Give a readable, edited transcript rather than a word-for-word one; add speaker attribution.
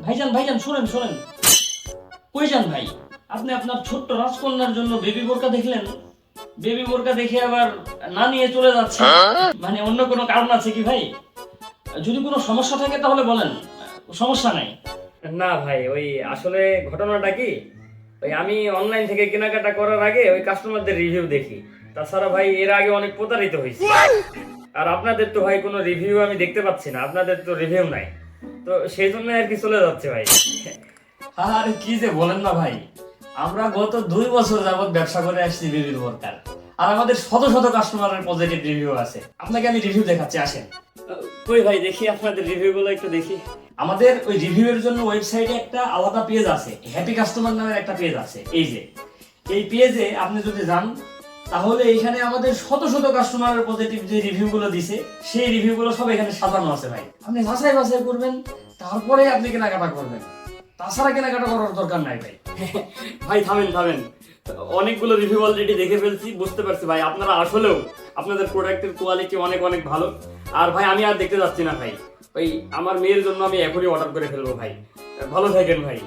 Speaker 1: ভাইজান ভাইজান শুনেন শুনেন, কই যান ভাই? আপনি আপনার ছোট্ট রাজকন্যার জন্য বেবি বোরকা দেখলেন, বেবি বোরকা দেখে আবার না নিয়ে চলে যাচ্ছে, মানে অন্য কোনো কারণ আছে কি ভাই? যদি কোনো সমস্যা থাকে তাহলে বলেন, সমস্যা নাই। না ভাই, ওই আসলে ঘটনাটা কি, ওই আমি অনলাইন থেকে কেনাকাটা করার আগে ওই কাস্টমারদের রিভিউ দেখি। তাছাড়া ভাই এর আগে অনেক প্রতারিত হয়েছে। আর আপনাদের তো ভাই কোনো রিভিউ আমি দেখতে পাচ্ছি না, আপনাদের তো রিভিউ নাই, তো সেই জন্য আর কি চলে যাচ্ছে ভাই। আর কি যে বলেন না ভাই, আমরা গত 2 বছর যাবত ব্যবসা করে আসছি বেবির বোরকার, আর আমাদের শত শত কাস্টমারের পজিটিভ রিভিউ আছে। আপনাকে আমি রিভিউ দেখাচ্ছি, আসেন। কই ভাই দেখি আপনাদের রিভিউ গুলো একটু দেখি। আমাদের ওই রিভিউ এর জন্য ওয়েবসাইটে একটা আলাদা পেজ আছে, হ্যাপি কাস্টমার নামের একটা পেজ আছে। এই যে এই পেজে আপনি যদি যান, তাহলে এখানে আমাদের শত শত কাস্টমারের পজিটিভ যে রিভিউ গুলো দিছে, সেই রিভিউ গুলো সব এখানে সাজানো আছে ভাই। আপনি যাচাই বাছাই করবেন, তারপরে আপনি কেনাকাটা করবেন, তাছাড়া কেনাকাটা করার দরকার নাই ভাই। ভাই থামেন থামেন, অনেকগুলো রিভিউ অলরেডি দেখে ফেলছি, বুঝতে পারছি ভাই আপনারা আসলেও আপনাদের প্রোডাক্টের কোয়ালিটি অনেক অনেক ভালো। আর ভাই আমি আর দেখতে যাচ্ছি না ভাই, ওই আমার মেয়ের জন্য আমি এখনই অর্ডার করে ফেলবো ভাই। ভালো থাকেন ভাই।